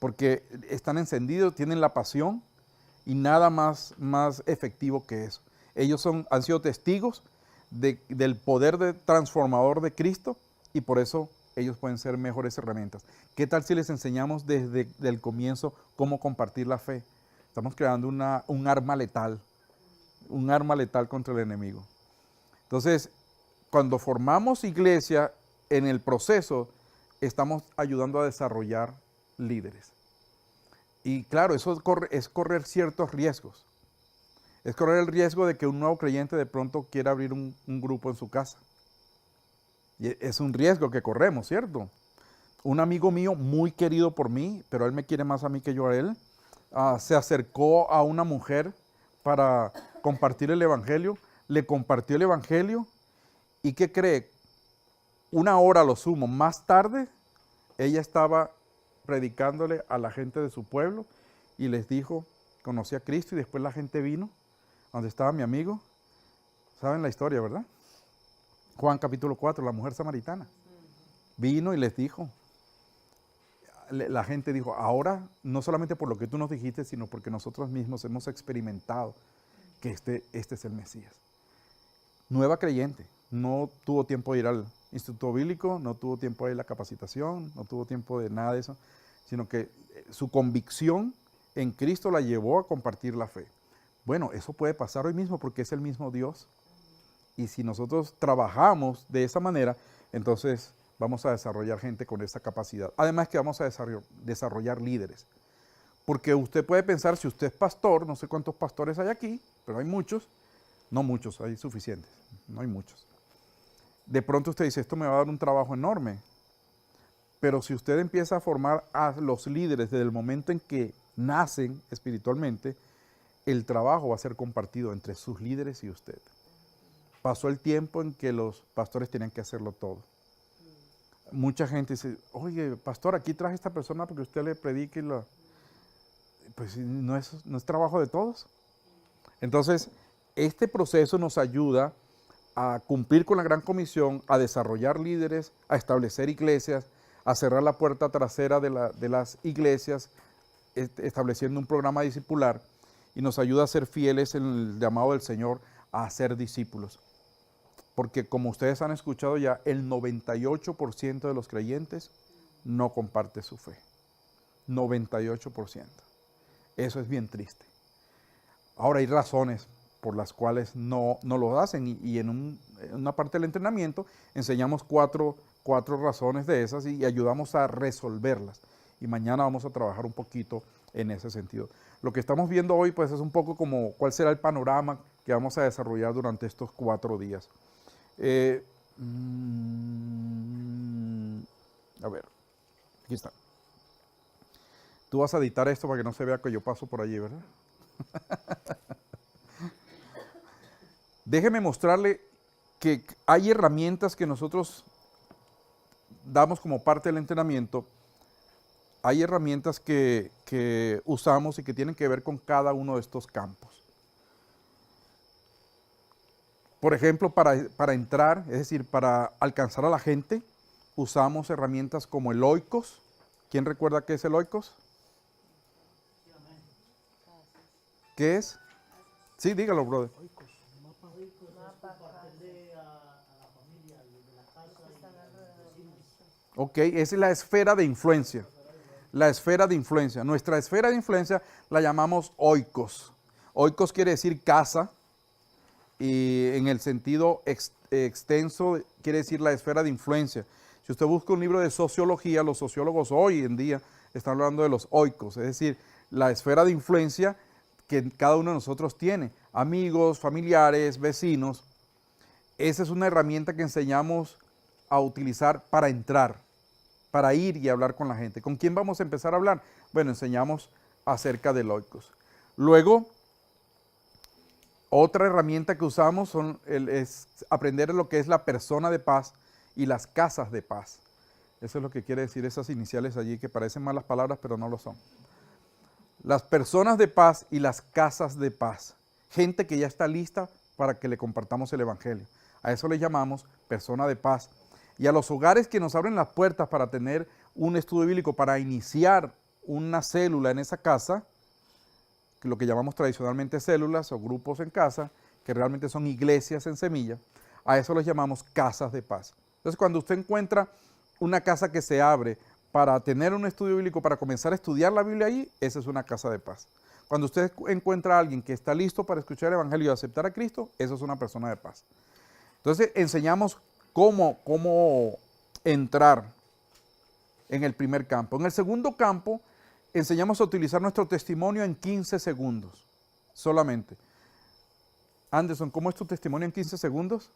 porque están encendidos, tienen la pasión y nada más efectivo que eso. Ellos han sido testigos del poder transformador de Cristo y por eso ellos pueden ser mejores herramientas. ¿Qué tal si les enseñamos desde el comienzo cómo compartir la fe? Estamos creando un arma letal contra el enemigo. Entonces, cuando formamos iglesia, en el proceso estamos ayudando a desarrollar líderes. Y claro, eso es correr ciertos riesgos. Es correr el riesgo de que un nuevo creyente de pronto quiera abrir un grupo en su casa. Y es un riesgo que corremos, ¿cierto? Un amigo mío muy querido por mí, pero él me quiere más a mí que yo a él, se acercó a una mujer para compartir el evangelio, le compartió el evangelio y ¿qué cree? Una hora a lo sumo más tarde, ella estaba predicándole a la gente de su pueblo y les dijo, conocí a Cristo y después la gente vino, donde estaba mi amigo, saben la historia, ¿verdad? Juan capítulo 4, la mujer samaritana, vino y les dijo, la gente dijo, ahora no solamente por lo que tú nos dijiste, sino porque nosotros mismos hemos experimentado que este es el Mesías. Nueva creyente, no tuvo tiempo de ir al instituto bíblico, no tuvo tiempo de ir a la capacitación, no tuvo tiempo de nada de eso, sino que su convicción en Cristo la llevó a compartir la fe. Bueno, eso puede pasar hoy mismo porque es el mismo Dios. Y si nosotros trabajamos de esa manera, entonces vamos a desarrollar gente con esa capacidad. Además que vamos a desarrollar líderes. Porque usted puede pensar, si usted es pastor, no sé cuántos pastores hay aquí, pero hay muchos, no muchos, hay suficientes, no hay muchos. De pronto usted dice, esto me va a dar un trabajo enorme. Pero si usted empieza a formar a los líderes desde el momento en que nacen espiritualmente, el trabajo va a ser compartido entre sus líderes y usted. Pasó el tiempo en que los pastores tenían que hacerlo todo. Mucha gente dice, oye, pastor, aquí traje a esta persona porque usted le predique y pues no es trabajo de todos. Entonces, este proceso nos ayuda a cumplir con la gran comisión, a desarrollar líderes, a establecer iglesias, a cerrar la puerta trasera de las iglesias, estableciendo un programa discipular, y nos ayuda a ser fieles en el llamado del Señor a ser discípulos. Porque como ustedes han escuchado ya, el 98% de los creyentes no comparte su fe. 98%. Eso es bien triste. Ahora hay razones por las cuales no lo hacen y en una parte del entrenamiento enseñamos cuatro razones de esas y ayudamos a resolverlas. Y mañana vamos a trabajar un poquito en ese sentido. Lo que estamos viendo hoy pues es un poco como cuál será el panorama que vamos a desarrollar durante estos 4 días. A ver, aquí está. Tú vas a editar esto para que no se vea que yo paso por allí, ¿verdad? Déjeme mostrarle que hay herramientas que nosotros damos como parte del entrenamiento. Hay herramientas que usamos y que tienen que ver con cada uno de estos campos. Por ejemplo, para entrar, es decir, para alcanzar a la gente, usamos herramientas como el Oikos. ¿Quién recuerda qué es el Oikos? ¿Qué es? Sí, dígalo, brother. Ok, esa es la esfera de influencia. La esfera de influencia. Nuestra esfera de influencia la llamamos Oikos. Oikos quiere decir casa. Y en el sentido extenso quiere decir la esfera de influencia. Si usted busca un libro de sociología, los sociólogos hoy en día están hablando de los oikos, es decir, la esfera de influencia que cada uno de nosotros tiene, amigos, familiares, vecinos. Esa es una herramienta que enseñamos a utilizar para entrar, para ir y hablar con la gente. ¿Con quién vamos a empezar a hablar? Bueno, enseñamos acerca del oikos. Luego, otra herramienta que usamos es aprender lo que es la persona de paz y las casas de paz. Eso es lo que quiere decir esas iniciales allí que parecen malas palabras, pero no lo son. Las personas de paz y las casas de paz. Gente que ya está lista para que le compartamos el evangelio. A eso le llamamos persona de paz. Y a los hogares que nos abren las puertas para tener un estudio bíblico, para iniciar una célula en esa casa, lo que llamamos tradicionalmente células o grupos en casa, que realmente son iglesias en semilla, a eso los llamamos casas de paz. Entonces, cuando usted encuentra una casa que se abre para tener un estudio bíblico, para comenzar a estudiar la Biblia ahí, esa es una casa de paz. Cuando usted encuentra a alguien que está listo para escuchar el Evangelio y aceptar a Cristo, eso es una persona de paz. Entonces, enseñamos cómo entrar en el primer campo. En el segundo campo, enseñamos a utilizar nuestro testimonio en 15 segundos solamente. Anderson, ¿cómo es tu testimonio en 15 segundos?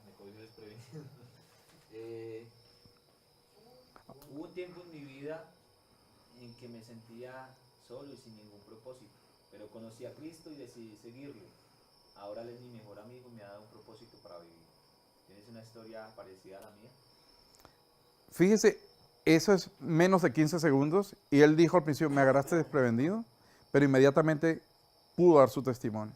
Me cogí desprevenido. Hubo un tiempo en mi vida en que me sentía solo y sin ningún propósito, pero conocí a Cristo y decidí seguirlo. Ahora Él es mi mejor amigo y me ha dado un propósito para vivir. ¿Tienes una historia parecida a la mía? Fíjese, eso es menos de 15 segundos y él dijo al principio, me agarraste desprevenido, pero inmediatamente pudo dar su testimonio.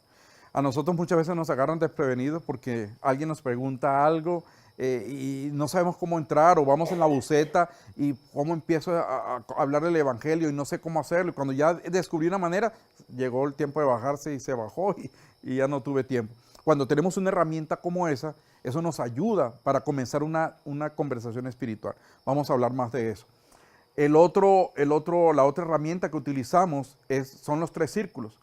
A nosotros muchas veces nos agarran desprevenidos porque alguien nos pregunta algo y no sabemos cómo entrar, o vamos en la buceta y cómo empiezo a hablar del Evangelio y no sé cómo hacerlo. Y cuando ya descubrí una manera, llegó el tiempo de bajarse y se bajó y ya no tuve tiempo. Cuando tenemos una herramienta como esa, eso nos ayuda para comenzar una conversación espiritual. Vamos a hablar más de eso. La otra herramienta que utilizamos son los 3 círculos.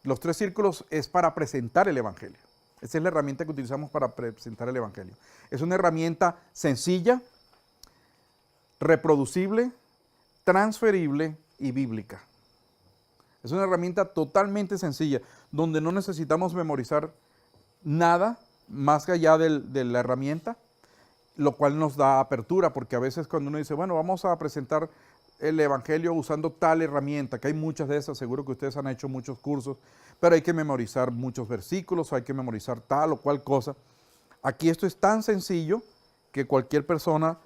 Los 3 círculos es para presentar el Evangelio. Esa es la herramienta que utilizamos para presentar el Evangelio. Es una herramienta sencilla, reproducible, transferible y bíblica. Es una herramienta totalmente sencilla, donde no necesitamos memorizar nada más allá de la herramienta, lo cual nos da apertura, porque a veces cuando uno dice, bueno, vamos a presentar el Evangelio usando tal herramienta, que hay muchas de esas, seguro que ustedes han hecho muchos cursos, pero hay que memorizar muchos versículos, hay que memorizar tal o cual cosa. Aquí esto es tan sencillo que cualquier persona,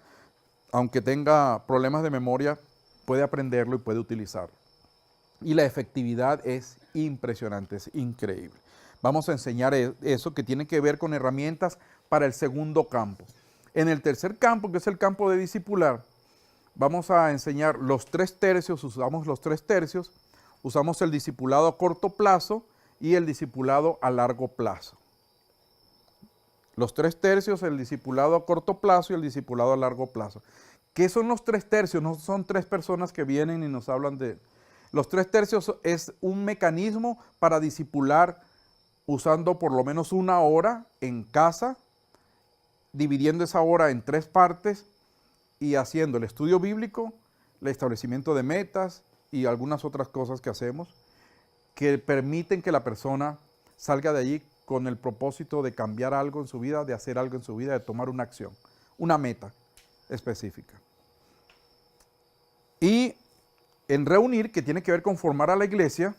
aunque tenga problemas de memoria, puede aprenderlo y puede utilizarlo. Y la efectividad es impresionante, es increíble. Vamos a enseñar eso que tiene que ver con herramientas para el segundo campo. En el tercer campo, que es el campo de discipular, vamos a enseñar los 3 tercios, usamos los 3 tercios, usamos el discipulado a corto plazo y el discipulado a largo plazo. Los 3 tercios, el discipulado a corto plazo y el discipulado a largo plazo. ¿Qué son los 3 tercios? No son 3 personas que vienen y nos hablan de... Los 3 tercios es un mecanismo para discipular usando por lo menos 1 hora en casa, dividiendo esa hora en 3 partes y haciendo el estudio bíblico, el establecimiento de metas y algunas otras cosas que hacemos que permiten que la persona salga de allí con el propósito de cambiar algo en su vida, de hacer algo en su vida, de tomar una acción, una meta específica. Y en reunir, que tiene que ver con formar a la iglesia,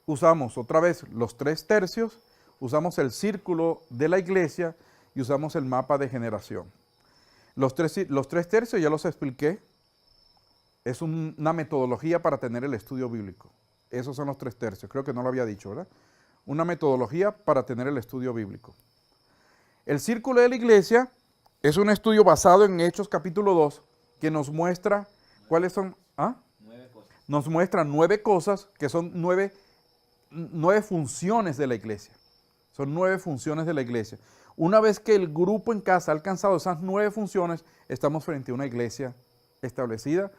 usamos otra vez los 3 tercios, usamos el círculo de la iglesia y usamos el mapa de generación. Los 3 tercios ya los expliqué, es una metodología para tener el estudio bíblico. Esos son los 3 tercios, creo que no lo había dicho, ¿verdad? Una metodología para tener el estudio bíblico. El círculo de la iglesia es un estudio basado en Hechos capítulo 2 que nos muestra cuáles son... 9 cosas. Nos muestra 9 cosas que son 9 funciones de la iglesia. Son 9 funciones de la iglesia. Una vez que el grupo en casa ha alcanzado esas 9 funciones, estamos frente a una iglesia establecida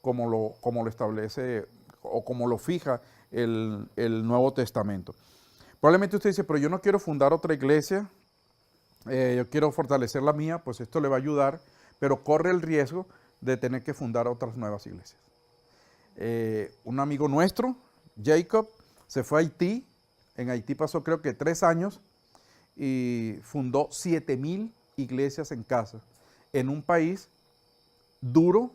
como lo establece o como lo fija el Nuevo Testamento. Probablemente usted dice, pero yo no quiero fundar otra iglesia, yo quiero fortalecer la mía, pues esto le va a ayudar, pero corre el riesgo de tener que fundar otras nuevas iglesias. Un amigo nuestro, Jacob, se fue a Haití. En Haití pasó creo que 3 años y fundó 7,000 iglesias en casa, en un país duro,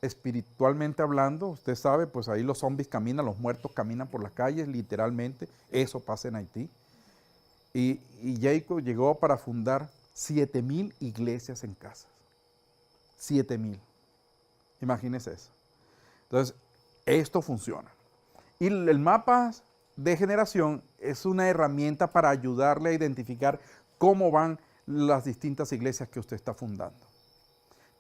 espiritualmente hablando. Usted sabe, pues ahí los zombies caminan, los muertos caminan por las calles, literalmente. Eso pasa en Haití. Y Jacob llegó para fundar 7,000 iglesias en casa. 7,000. Imagínese eso. Entonces, esto funciona. Y el mapa de generación es una herramienta para ayudarle a identificar cómo van las distintas iglesias que usted está fundando.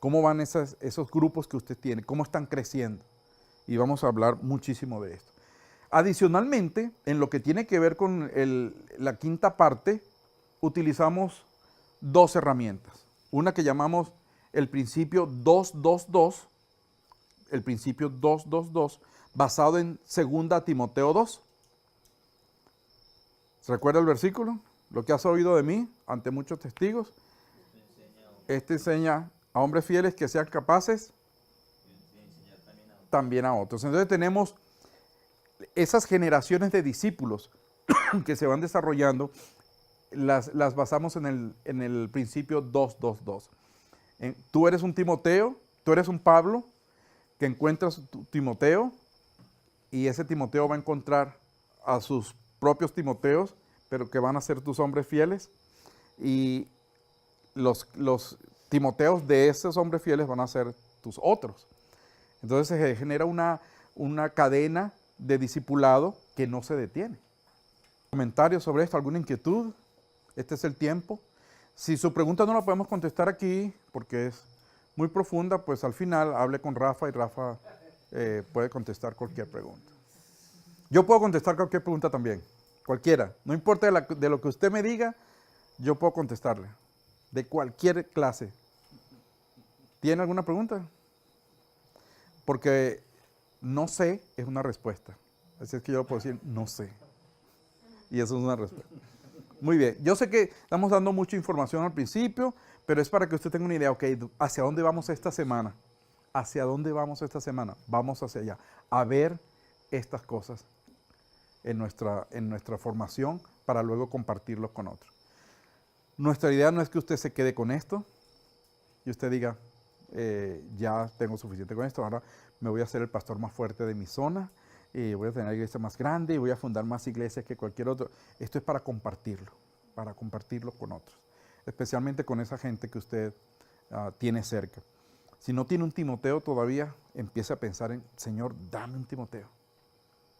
cómo van esos grupos que usted tiene, cómo están creciendo. Y vamos a hablar muchísimo de esto. Adicionalmente, en lo que tiene que ver con la quinta parte, utilizamos dos herramientas. Una que llamamos el principio 222, el principio 222, basado en 2 Timoteo 2. ¿Se recuerda el versículo? Lo que has oído de mí ante muchos testigos. Este enseña a hombres fieles que sean capaces también a otros. Entonces tenemos esas generaciones de discípulos que se van desarrollando, las basamos en el principio 222. Tú eres un Timoteo, tú eres un Pablo, que encuentras tu Timoteo, y ese Timoteo va a encontrar a sus propios Timoteos, pero que van a ser tus hombres fieles, y los Timoteos de esos hombres fieles van a ser tus otros. Entonces se genera una cadena de discipulado que no se detiene. ¿Comentarios sobre esto? ¿Alguna inquietud? Este es el tiempo. Si su pregunta no la podemos contestar aquí porque es muy profunda, pues al final hable con Rafa y Rafa puede contestar cualquier pregunta. Yo puedo contestar cualquier pregunta también, cualquiera. No importa de lo que usted me diga, yo puedo contestarle, de cualquier clase. ¿Tiene alguna pregunta? Porque no sé es una respuesta. Así es que yo puedo decir no sé. Y eso es una respuesta. Muy bien. Yo sé que estamos dando mucha información al principio, pero es para que usted tenga una idea, ok, ¿hacia dónde vamos esta semana? ¿Hacia dónde vamos esta semana? Vamos hacia allá, a ver estas cosas en nuestra formación para luego compartirlos con otros. Nuestra idea no es que usted se quede con esto y usted diga, ya tengo suficiente con esto, ahora me voy a hacer el pastor más fuerte de mi zona, y voy a tener la iglesia más grande y voy a fundar más iglesias que cualquier otro. Esto es para compartirlo con otros, especialmente con esa gente que usted tiene cerca. Si no tiene un Timoteo todavía, empiece a pensar en, Señor, dame un Timoteo.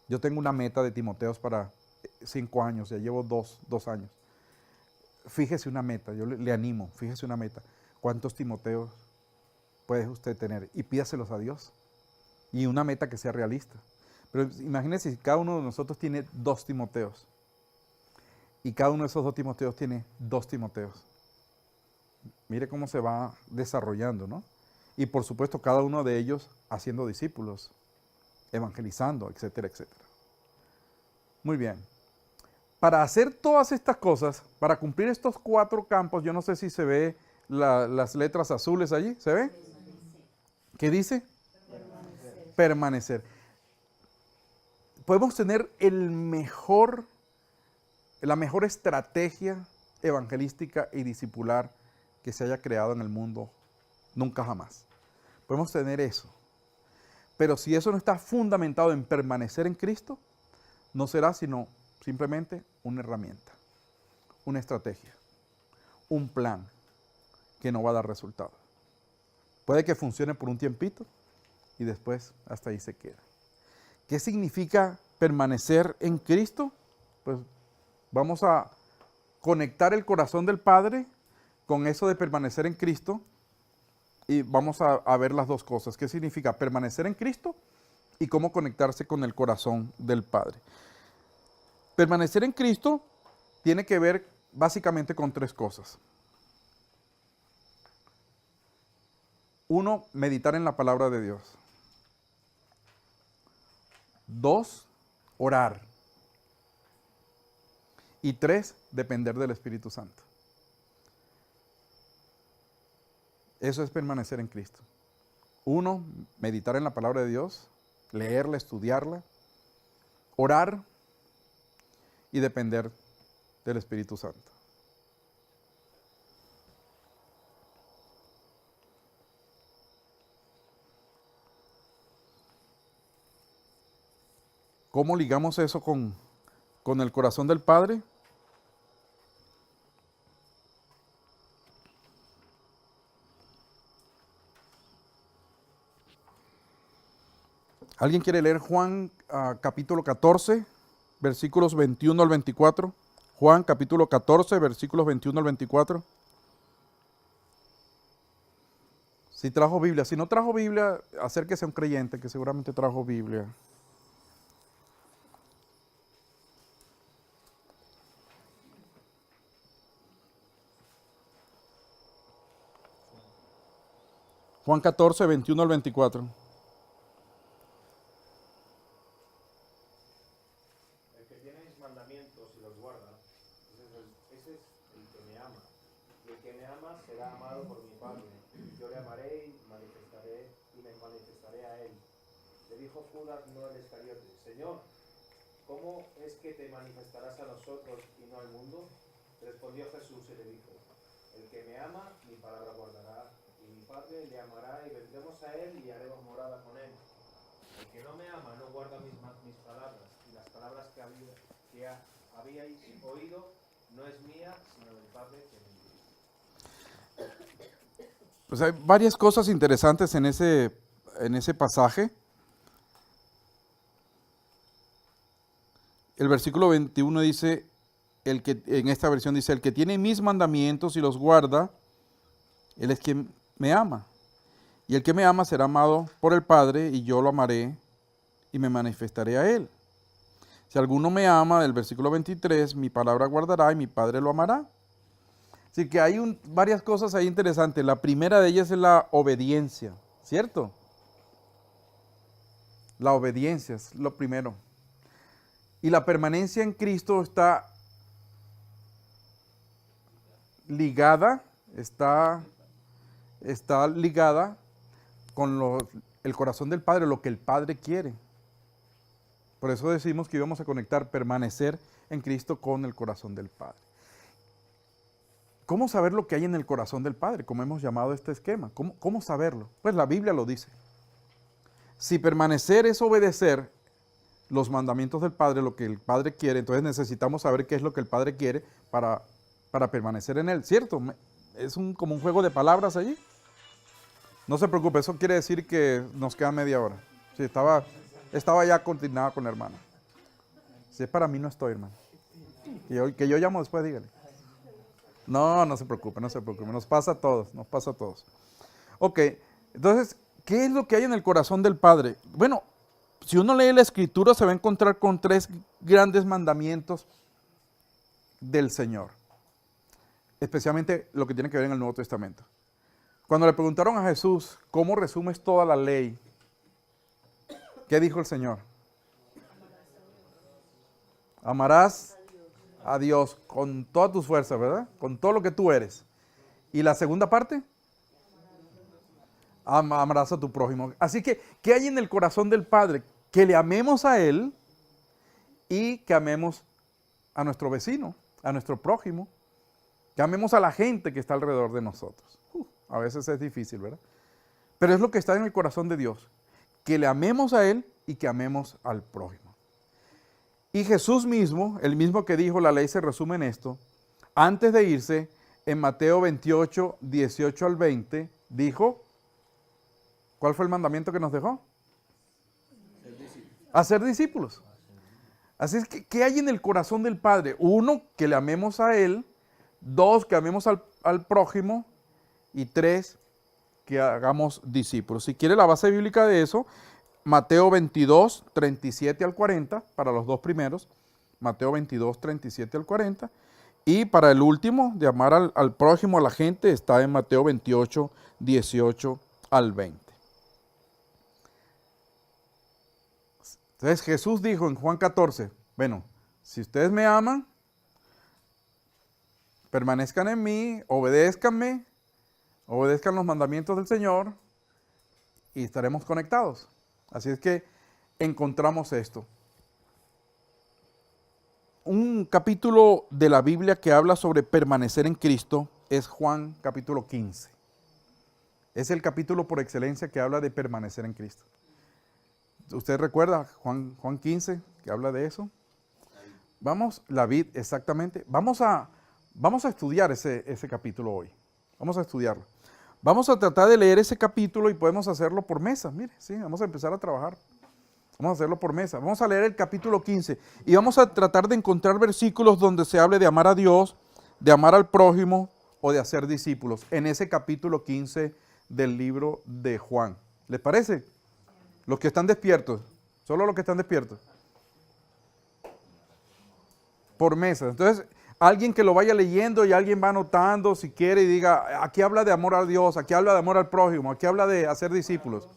Yo tengo una meta de Timoteos para 5 años, ya llevo 2 años. Fíjese una meta, yo le animo, fíjese una meta. ¿Cuántos Timoteos puede usted tener? Y pídaselos a Dios. Y una meta que sea realista. Pero imagínense si cada uno de nosotros tiene 2 Timoteos. Y cada uno de esos 2 Timoteos tiene 2 Timoteos. Mire cómo se va desarrollando, ¿no? Y por supuesto cada uno de ellos haciendo discípulos, evangelizando, etcétera, etcétera. Muy bien. Para hacer todas estas cosas, para cumplir estos 4 campos, yo no sé si se ve las letras azules allí, ¿se ve? ¿Qué dice? Permanecer. Podemos tener la mejor estrategia evangelística y discipular que se haya creado en el mundo, nunca jamás. Podemos tener eso. Pero si eso no está fundamentado en permanecer en Cristo, no será sino simplemente una herramienta, una estrategia, un plan que no va a dar resultado. Puede que funcione por un tiempito y después hasta ahí se queda. ¿Qué significa permanecer en Cristo? Pues vamos a conectar el corazón del Padre con eso de permanecer en Cristo y vamos a ver las dos cosas. ¿Qué significa permanecer en Cristo y cómo conectarse con el corazón del Padre? Permanecer en Cristo tiene que ver básicamente con 3 cosas. 1, meditar en la palabra de Dios. 2, orar. Y 3, depender del Espíritu Santo. Eso es permanecer en Cristo. 1, meditar en la palabra de Dios, leerla, estudiarla, orar y depender del Espíritu Santo. ¿Cómo ligamos eso con el corazón del Padre? ¿Alguien quiere leer Juan capítulo 14, versículos 21 al 24? Juan capítulo 14, versículos 21 al 24. Si trajo Biblia. Si no trajo Biblia, acérquese a un creyente que seguramente trajo Biblia. Juan 14, 21 al 24. El que tiene mis mandamientos y los guarda, ese es el que me ama. Y el que me ama será amado por mi Padre. Yo le amaré y me manifestaré a él. Le dijo Judas, no el Iscariote: Señor, ¿cómo es que te manifestarás a nosotros y no al mundo? Respondió Jesús y le dijo: el que me ama, mi palabra guardará, y mi Padre le amará, y vendremos a él y haremos morada con él. El que no me ama no guarda mis palabras, y las palabras que habíais oído no es mía, sino del Padre que me envió. Pues hay varias cosas interesantes en ese pasaje. El versículo 21 dice, en esta versión dice, el que tiene mis mandamientos y los guarda, él es quien me ama. Y el que me ama será amado por el Padre, y yo lo amaré y me manifestaré a él. Si alguno me ama, el versículo 23, mi palabra guardará y mi Padre lo amará. Así que hay varias cosas ahí interesantes. La primera de ellas es la obediencia, ¿cierto? La obediencia es lo primero. Y la permanencia en Cristo está ligada, está ligada con el corazón del Padre, lo que el Padre quiere. Por eso decimos que íbamos a conectar permanecer en Cristo con el corazón del Padre. ¿Cómo saber lo que hay en el corazón del Padre? Como hemos llamado este esquema. ¿Cómo saberlo? Pues la Biblia lo dice. Si permanecer es obedecer los mandamientos del Padre, lo que el Padre quiere, entonces necesitamos saber qué es lo que el Padre quiere para permanecer en Él, ¿cierto? Es como un juego de palabras allí. No se preocupe, eso quiere decir que nos queda media hora. Sí, estaba ya continuada con la hermana. Si es para mí, no estoy, hermano. Que yo llamo después, dígale. No se preocupe, nos pasa a todos. Ok, entonces, ¿qué es lo que hay en el corazón del Padre? Bueno, si uno lee la Escritura se va a encontrar con 3 grandes mandamientos del Señor. Especialmente lo que tiene que ver en el Nuevo Testamento. Cuando le preguntaron a Jesús, ¿cómo resumes toda la ley? ¿Qué dijo el Señor? Amarás a Dios con todas tus fuerzas, ¿verdad? Con todo lo que tú eres. ¿Y la segunda parte? Amarás a tu prójimo. Así que, ¿qué hay en el corazón del Padre? Que le amemos a Él y que amemos a nuestro vecino, a nuestro prójimo, que amemos a la gente que está alrededor de nosotros. A veces es difícil, ¿verdad? Pero es lo que está en el corazón de Dios, que le amemos a Él y que amemos al prójimo. Y Jesús mismo, el mismo que dijo, la ley se resume en esto, antes de irse, en Mateo 28, 18 al 20, dijo, ¿cuál fue el mandamiento que nos dejó? Hacer discípulos. Así es que, ¿qué hay en el corazón del Padre? 1, que le amemos a Él. 2, que amemos al prójimo. Y 3, que hagamos discípulos. Si quiere la base bíblica de eso, Mateo 22, 37 al 40, para los 2 primeros. Mateo 22, 37 al 40. Y para el último, de amar al prójimo, a la gente, está en Mateo 28, 18 al 20. Entonces Jesús dijo en Juan 14, bueno, si ustedes me aman, permanezcan en mí, obedézcanme, obedezcan los mandamientos del Señor y estaremos conectados. Así es que encontramos esto. Un capítulo de la Biblia que habla sobre permanecer en Cristo es Juan capítulo 15. Es el capítulo por excelencia que habla de permanecer en Cristo. ¿Usted recuerda Juan 15 que habla de eso? La vid, exactamente. Vamos a estudiar ese capítulo hoy. Vamos a estudiarlo. Vamos a tratar de leer ese capítulo y podemos hacerlo por mesa. Mire, sí, vamos a empezar a trabajar. Vamos a hacerlo por mesa. Vamos a leer el capítulo 15 y vamos a tratar de encontrar versículos donde se hable de amar a Dios, de amar al prójimo o de hacer discípulos. En ese capítulo 15 del libro de Juan. ¿Les parece? Los que están despiertos, solo los que están despiertos. Por mesas. Entonces, alguien que lo vaya leyendo y alguien va anotando si quiere y diga, aquí habla de amor a Dios, aquí habla de amor al prójimo, aquí habla de hacer discípulos.